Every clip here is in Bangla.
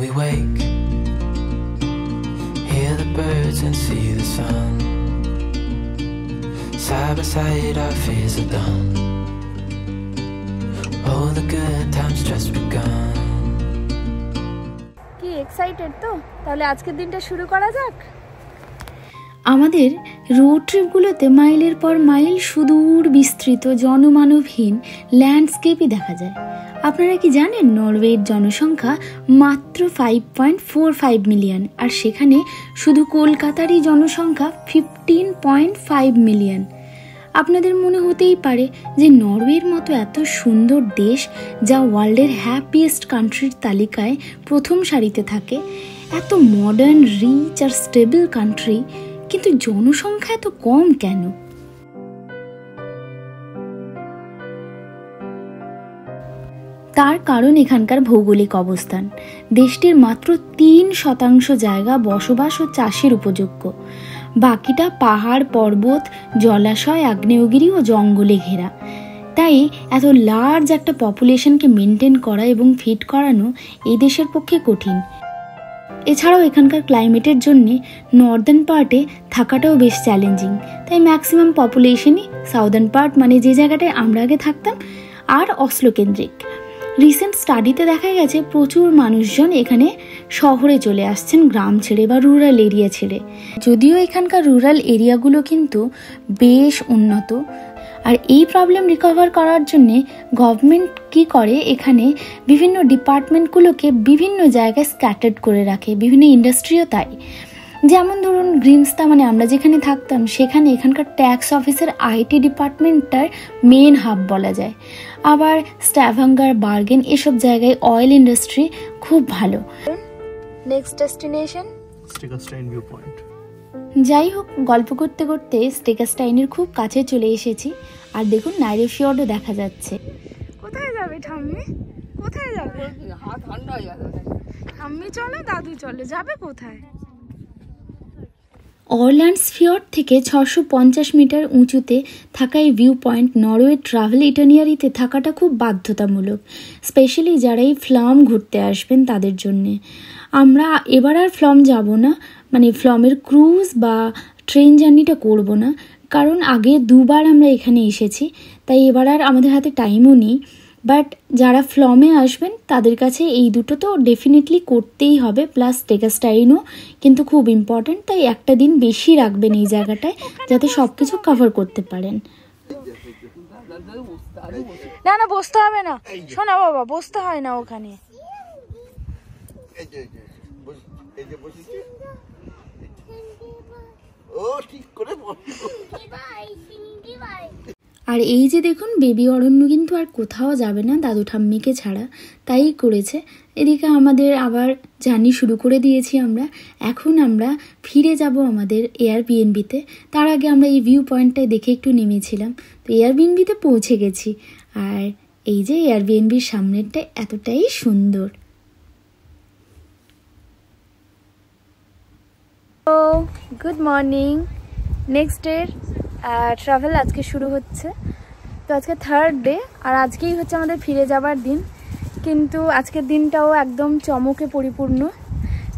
we wake, hear the birds and see the sun. Side by side our fears are done. Oh, the good times just begun. কি এক্সাইটেড তো? তাহলে আজকের দিনটা শুরু করা যাক। আমাদের রোড ট্রিপগুলোতে মাইলের পর মাইল সুদূর বিস্তৃত জনমানবহীন ল্যান্ডস্কেপই দেখা যায়। আপনারা কি জানেন নরওয়ের জনসংখ্যা মাত্র 5.45 মিলিয়ন, আর সেখানে শুধু কলকাতারই জনসংখ্যা 15.5 মিলিয়ন। আপনাদের মনে হতেই পারে যে নরওয়ের মতো এত সুন্দর দেশ, যা ওয়ার্ল্ডের হ্যাপিয়েস্ট কান্ট্রির তালিকায় প্রথম সারিতে থাকে, এত মডার্ন, রিচ আর স্টেবল কান্ট্রি, কিন্তু জনসংখ্যা এত কম কেন? তার কারণ এখানকার ভৌগোলিক অবস্থান। দেশটির মাত্র 3% জায়গা বসবাস ও চাষের উপযোগ্য, বাকিটা পাহাড়, পর্বত, জলাশয়, আগ্নেয়গিরি ও জঙ্গলে ঘেরা। তাই এত লার্জ একটা পপুলেশনকে মেনটেন করা এবং ফিট করানো এই দেশের পক্ষে কঠিন। এছাড়াও এখানকার ক্লাইমেটের জন্যে নর্দার্ন পার্টে থাকাটাও বেশ চ্যালেঞ্জিং। তাই ম্যাক্সিমাম পপুলেশনই সাউদার্ন পার্ট, মানে যে জায়গাটায় আমরা আগে থাকতাম, আর অসলো কেন্দ্রিক। রিসেন্ট স্টাডিতে দেখা গেছে প্রচুর মানুষজন এখানে শহরে চলে আসছেন গ্রাম ছেড়ে বা রুরাল এরিয়া ছেড়ে। যদিও এখানকার রুরাল এরিয়াগুলো কিন্তু বেশ উন্নত। আর এই প্রবলেম রিকভার করার জন্যে গভর্নমেন্ট কি করে, এখানে বিভিন্ন ডিপার্টমেন্টগুলোকে বিভিন্ন জায়গায় স্ক্যাটার্ড করে রাখে, বিভিন্ন ইন্ডাস্ট্রিও তাই। যেমন ধরুন গ্রিমস্তা, মানে আমরা যেখানে থাকতাম, সেখানে এখানকার ট্যাক্স অফিসের আইটি ডিপার্টমেন্টটার মেন হাব বলা যায়। আবার স্ট্যাভাঙ্গার, বার্গেন এসব জায়গায় অয়েল ইন্ডাস্ট্রি খুব ভালো। নেক্সট ডেস্টিনেশন স্টেকাস্টাইন ভিউ পয়েন্ট। যাই হোক, গল্প করতে করতে স্টেকাস্টাইনের খুব কাছে চলে এসেছি। আর দেখুন নাইরে ফিয়র্ডও দেখা যাচ্ছে। কোথায় যাবে ঠাম্মি? কোথায় যাবে? হাত ঠান্ডা হয়ে যাবে। ঠাম্মি চলে, দাদু চলে, যাবে কোথায়? অরল্যান্ডস ফিয়র্ড থেকে 650 মিটার উঁচুতে থাকা এই ভিউ পয়েন্ট নরওয়ে ট্রাভেল ইটানিয়ারিতে থাকাটা খুব বাধ্যতামূলক, স্পেশালি যারা এই ফ্লাম ঘুরতে আসবেন তাদের জন্যে। আমরা এবার আর ফ্লাম যাব না, মানে ফ্লামের ক্রুজ বা ট্রেন জার্নিটা করব না, কারণ আগে দুবার আমরা এখানে এসেছি, তাই এবার আর আমাদের হাতে টাইমও নেই। বাট যারা ফ্লমে আসবেন তাদের কাছে এই দুটো তো ডেফিনেটলি করতেই হবে, প্লাস স্টেকাস্টাইনও কিন্তু খুব ইম্পর্ট্যান্ট। তাই একটা দিন বেশি রাখবেন এই জায়গাটায়, যাতে সব কিছু কভার করতে পারেন। না না, বসতে হবে না, শোনা বাবা, বসতে হয় না ওখানে। আর এই যে দেখুন, বেবি অরণ্য কিন্তু আর কোথাও যাবে না দাদু ঠাম্মিকে ছাড়া, তাই করেছে। এদিকে আমাদের আবার জার্নি শুরু করে দিয়েছি আমরা। এখন আমরা ফিরে যাব আমাদের এয়ারবিএনবিতে। তার আগে আমরা এই ভিউ পয়েন্টটায় দেখে একটু নেমেছিলাম, তো এয়ারবিএনবিতে পৌঁছে গেছি। আর এই যে এয়ারবিএনবির সামনেরটা এতটাই সুন্দর। Good morning. Next day travel আজকে শুরু হচ্ছে। তো আজকে থার্ড ডে, আর আজকেই হচ্ছে আমাদের ফিরে যাবার দিন। কিন্তু আজকের দিনটাও একদম চমকে পরিপূর্ণ,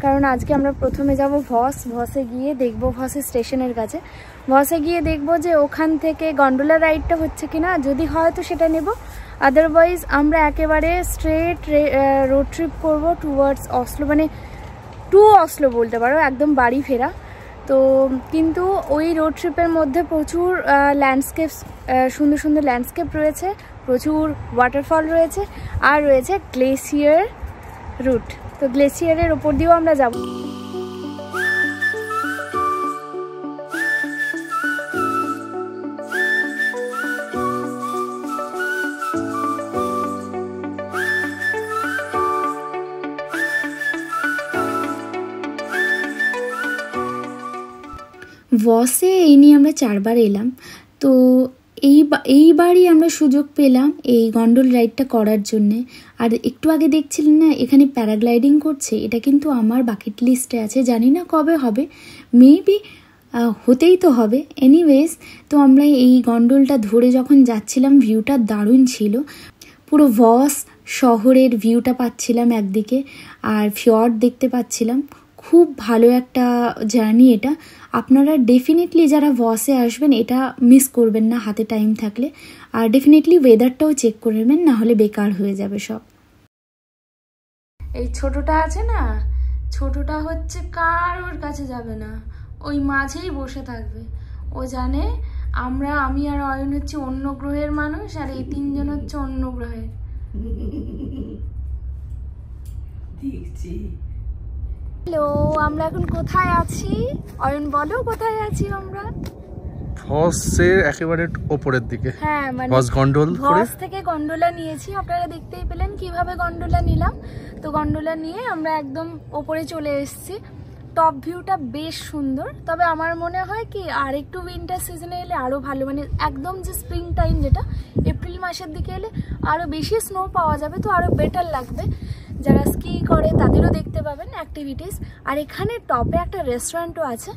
কারণ আজকে আমরা প্রথমে যাব ভসে গিয়ে দেখব, ভসের স্টেশনের কাছে ভসে গিয়ে দেখব যে ওখান থেকে গন্ডোলা রাইডটা হচ্ছে কিনা। যদি হয় তো সেটা নেব, আদারওয়াইজ আমরা একেবারে স্ট্রেট রোড ট্রিপ করব টুয়ার্ডস অসলো, মানে টু অসলো বলতে পারো, একদম বাড়ি ফেরা। তো কিন্তু ওই রোড ট্রিপের মধ্যে প্রচুর ল্যান্ডস্কেপস, সুন্দর সুন্দর ল্যান্ডস্কেপ রয়েছে, প্রচুর ওয়াটারফল রয়েছে, আর রয়েছে গ্লেসিয়ার রুট। তো গ্লেসিয়ারের ওপর দিয়েও আমরা যাব। ভসে এই নিয়ে আমরা 4 বার এলাম। তো এইবারই আমরা সুযোগ পেলাম এই গন্ডোল রাইডটা করার জন্যে। আর একটু আগে দেখছিলেন না এখানে প্যারাগ্লাইডিং করছে, এটা কিন্তু আমার বাকেট লিস্টে আছে, জানি না কবে হবে, মেবি হতেই তো হবে। এনিওয়েজ, তো আমরা এই গন্ডোলটা ধরে যখন যাচ্ছিলাম ভিউটা দারুণ ছিল। পুরো ভস শহরের ভিউটা পাচ্ছিলাম একদিকে, আর ফিয়র্ড দেখতে পাচ্ছিলাম। খুব ভালো একটা জার্নি এটা। আপনারা ডেফিনেটলি যারা ভসে আসবেন এটা মিস করবেন না হাতে টাইম থাকলে। আর ডেফিনেটলি ওয়েদারটাও চেক করে নেবেন, না হলে বেকার হয়ে যাবে সব। এই ছোটটা আছে না, ছোটটা হচ্ছে কারোর কাছে যাবে না, ওই মাঝেই বসে থাকবে। ও জানে আমি আর অয়ন হচ্ছে অন্য গ্রহের মানুষ, আর এই তিনজন হচ্ছে অন্য গ্রহের। হ্যালো, আমরা এখন কোথায় আছি? অয়ন বলো, কোথায় আছি আমরা? ভসের একেবারে উপরের দিকে। হ্যাঁ, মানে ভস থেকে গন্ডোলা নিয়েছি। আপনারা দেখতেই পেলেন কিভাবে গন্ডোলা নিলাম। তো গন্ডোলা নিয়ে আমরা একদম ওপরে চলে এসেছি। টপ ভিউটা বেশ সুন্দর, তবে আমার মনে হয় কি আর একটু উইন্টার সিজনে এলে আরো ভালো, মানে একদম যে স্প্রিং টাইম যেটা এপ্রিল মাসের দিকে এলে আরো বেশি স্নো পাওয়া যাবে, তো আরো বেটার লাগবে। যারা স্কি করে তাদেরও দেখতে পাবেন অ্যাক্টিভিটিস। আর এখানে টপে একটা রেস্টুরেন্টও আছে।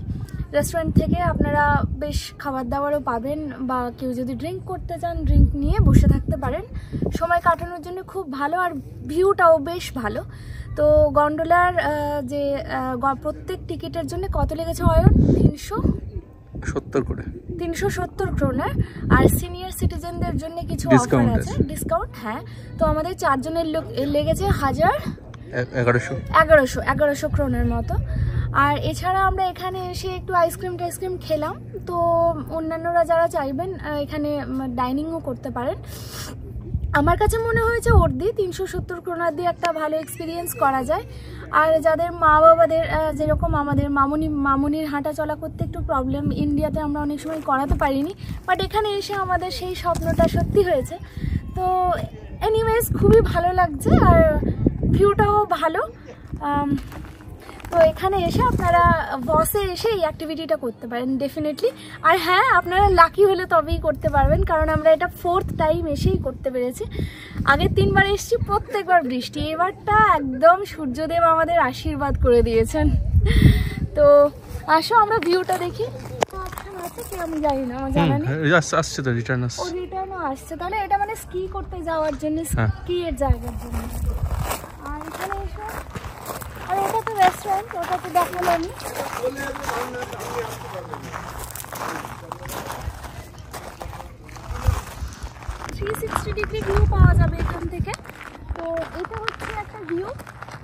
রেস্টুরেন্ট থেকে আপনারা বেশ খাবার দাবারও পাবেন, বা কেউ যদি ড্রিঙ্ক করতে চান ড্রিঙ্ক নিয়ে বসে থাকতে পারেন। সময় কাটানোর জন্য খুব ভালো, আর ভিউটাও বেশ ভালো। তো গন্ডোলার যে প্রত্যেক টিকিটের জন্য কত লেগেছে অয়ন? 370 ক্রোনার। আর সিনিয়র সিটিজেনদের জন্য কিছু অফার আছে, ডিসকাউন্ট। হ্যাঁ, তো আমাদের 4 জনের লেগেছে 1100 ক্রোনার মতো। আর এছাড়া আমরা এখানে এসে একটু আইসক্রিম খেলাম। তো অন্যান্যরা যারা চাইবেন এখানে ডাইনিংও করতে পারেন। আমার কাছে মনে হয়েছে ওর দিয়ে 370 ক্রোনার দিয়ে একটা ভালো এক্সপিরিয়েন্স করা যায়। আর যাদের মা বাবাদের যেরকম আমাদের মামুনির হাঁটা চলা করতে একটু প্রবলেম, ইন্ডিয়াতে আমরা অনেক সময় করাতে পারিনি, বাট এখানে এসে আমাদের সেই স্বপ্নটা সত্যি হয়েছে। তো এনিওয়েজ খুবই ভালো লাগছে, আর ভিউটাও ভালো। তো এখানে এসে আপনারা বসে এসে এই অ্যাক্টিভিটিটা করতে পারেন ডেফিনেটলি। আর হ্যাঁ, আপনারা লাকি হলে তবেই করতে পারবেন, কারণ আমরা এটা 4th টাইম এসেই করতে পেরেছি। আগের 3 বার এসেছি, প্রত্যেকবার বৃষ্টি। এবারটা একদম সূর্যদেব আমাদের আশীর্বাদ করে দিয়েছেন। তো আসো আমরা ভিউটা দেখি। আমি জানি না, আমার জানা নেই। আসছে তো রিটার্নও আসছে, তাহলে এটা মানে স্কি করতে যাওয়ার জন্য, স্কি এর জায়গার জন্য। আর এখানে এসে, আর ওটা তো রেস্টুরেন্ট, ওটা তো দেখালাম। 360 ডিগ্রি ভিউ পাওয়া যাবে এখান থেকে। তো এটা হচ্ছে একটা ভিউ।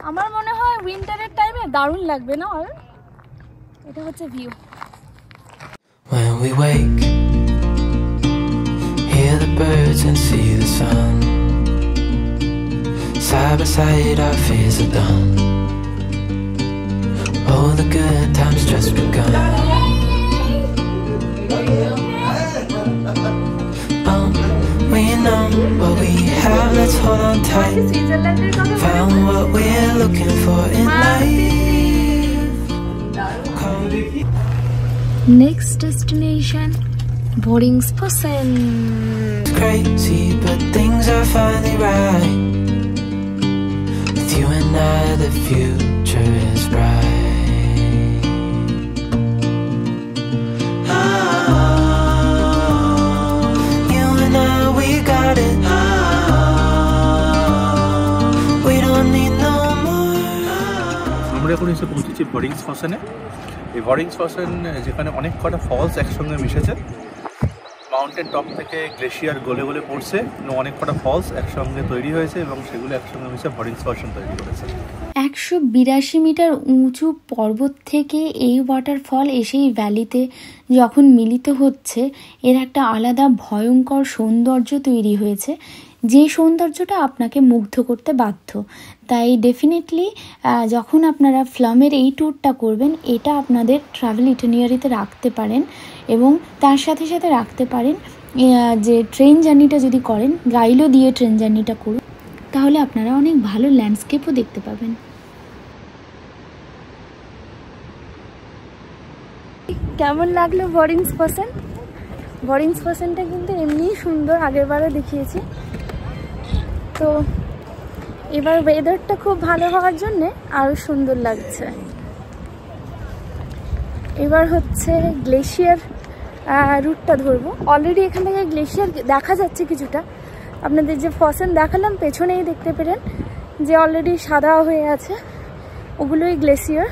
আমার মনে হয় উইন্টারের টাইমে দারুণ লাগবে না? আর এটা হচ্ছে view. When we wake, hear the birds and see the sun. Side by side our fears are done. Oh, the good times just begun. We know what we have, let's hold on tight. Found what we're looking for in life. Next destination, Voringsfossen. It's crazy, but things are finally right. With you and I, the future is bright. Oh, you and I, we got it. Oh, we don't need no more. আমরা এখন এসে পৌঁছেছি ভরিংসফসেনে। এই ভরিংসফসেন যেখানে অনেক কটা ফলস একসঙ্গে মিশেছে, মাউন্টেন টপ থেকে গ্লেশিয়ার গলে গলে পড়ছে, অনেক কটা ফলস একসঙ্গে তৈরি হয়েছে এবং সেগুলো একসঙ্গে মিশে ভরিংসফসেন তৈরি করেছে। 182 মিটার উঁচু পর্বত থেকে এই ওয়াটারফল এসে এই ভ্যালিতে যখন মিলিত হচ্ছে, এর একটা আলাদা ভয়ঙ্কর সৌন্দর্য তৈরি হয়েছে, যে সৌন্দর্যটা আপনাকে মুগ্ধ করতে বাধ্য। তাই ডেফিনেটলি যখন আপনারা ফ্লামের এই ট্যুরটা করবেন, এটা আপনাদের ট্রাভেল ইটিনারিতে রাখতে পারেন, এবং তার সাথে সাথে রাখতে পারেন যে ট্রেন জার্নিটা যদি করেন, গাইডও দিয়ে ট্রেন জার্নিটা করুন, তাহলে আপনারা অনেক ভালো ল্যান্ডস্কেপও দেখতে পাবেন। কেমন লাগলো ভরিংসফসেন? ভরিংসফসেনটা কিন্তু এমনিই সুন্দর, আগেরবারও দেখিয়েছি। তো এবার ওয়েদারটা খুব ভালো হওয়ার জন্যে আরও সুন্দর লাগছে। এবার হচ্ছে গ্লেশিয়ার রুটটা ধরবো। অলরেডি এখান থেকে গ্লেশিয়ার দেখা যাচ্ছে কিছুটা, আপনাদের যে ফসেন দেখালাম পেছনেই দেখতে পেলেন যে অলরেডি সাদা হয়ে আছে, ওগুলোই গ্লেসিয়ার।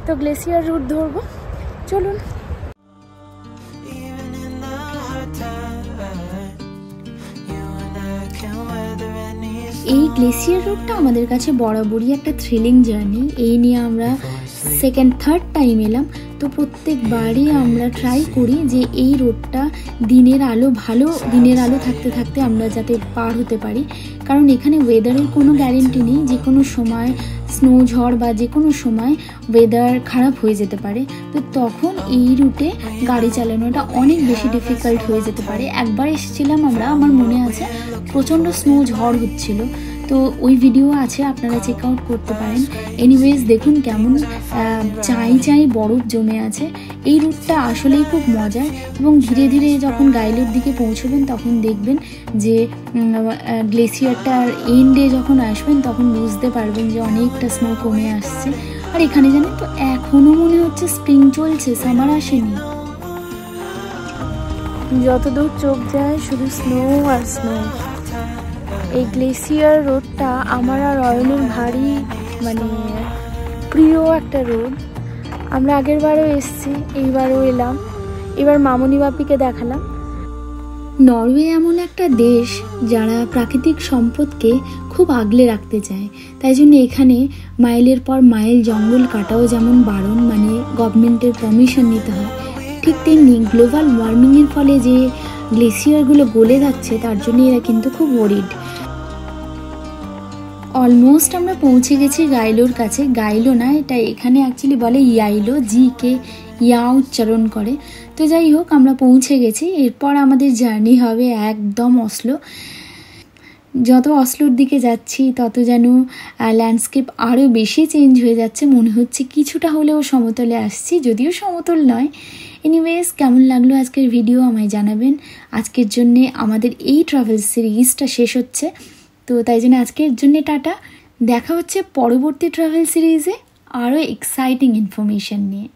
তো গ্লেসিয়ার রুট ধরবো, চলুন। এই গ্লেসিয়ার রুটটা আমাদের কাছে বরাবরই একটা থ্রিলিং জার্নি। এই নিয়ে আমরা সেকেন্ড থার্ড টাইম এলাম। তো প্রত্যেকবারই আমরা ট্রাই করি যে এই রোডটা দিনের আলো থাকতে থাকতে আমরা যাতে পার হতে পারি, কারণ এখানে ওয়েদারের কোনো গ্যারেন্টি নেই। যে কোনো সময় স্নো ঝড় বা যে কোনো সময় ওয়েদার খারাপ হয়ে যেতে পারে। তো তখন এই রুটে গাড়ি চালানোটা অনেক বেশি ডিফিকাল্ট হয়ে যেতে পারে। একবার এসেছিলাম আমরা, আমার মনে আছে প্রচণ্ড স্নো ঝড় হচ্ছিল, তো ওই ভিডিও আছে, আপনারা চেক আউট করতে পারেন। এনিওয়েজ দেখুন কেমন চাই বরফ জমে আছে। এই রুটটা আসলেই খুব মজার, এবং ধীরে ধীরে যখন গাইলোর দিকে পৌঁছবেন তখন দেখবেন যে গ্লেসিয়ারটার এন্ডে যখন আসবেন তখন বুঝতে পারবেন যে অনেকটা স্নো কমে আসছে। আর এখানে জানেন তো এখনও মনে হচ্ছে স্প্রিং চলছে, সামার আসেনি। যতদূর চোখ যায় শুধু স্নো আর স্নো। এই গ্লেসিয়ার রোডটা আমার আর অয়নের ভারী প্রিয় একটা রোড। আমরা আগের বারও এসেছি, এইবারও এলাম, এবার মামনি বাপিকে দেখালাম। নরওয়ে এমন একটা দেশ যারা প্রাকৃতিক সম্পদকে খুব আগলে রাখতে চায়, তাই জন্য এখানে মাইলের পর মাইল জঙ্গল কাটাও যেমন বারণ, গভর্নমেন্টের পারমিশন নিতে হয়, ঠিক তেমনি গ্লোবাল ওয়ার্মিংয়ের ফলে যে গ্লেসিয়ারগুলো গলে যাচ্ছে তার জন্য এরা কিন্তু খুব ওয়ারিড। অলমোস্ট আমরা পৌঁছে গেছি গাইলোর কাছে। গাইলো না, এটা এখানে অ্যাকচুয়ালি বলে ইয়াইলো, ইয়া উচ্চারণ করে। তো যাই হোক, আমরা পৌঁছে গেছি। এরপর আমাদের জার্নি হবে একদম অসলো। যত অসলোর দিকে যাচ্ছি তত যেন ল্যান্ডস্কেপ আরও বেশি চেঞ্জ হয়ে যাচ্ছে, মনে হচ্ছে কিছুটা হলেও সমতলে আসছি, যদিও সমতল নয়। এনিওয়েজ, কেমন লাগলো আজকের ভিডিও আমায় জানাবেন। আজকের জন্যে আমাদের এই ট্রাভেল সিরিজটা শেষ হচ্ছে, তো তাই জন্য আজকের জন্যে টাটা। দেখা হচ্ছে পরবর্তী ট্রাভেল সিরিজে আরও এক্সাইটিং ইনফরমেশন নিয়ে।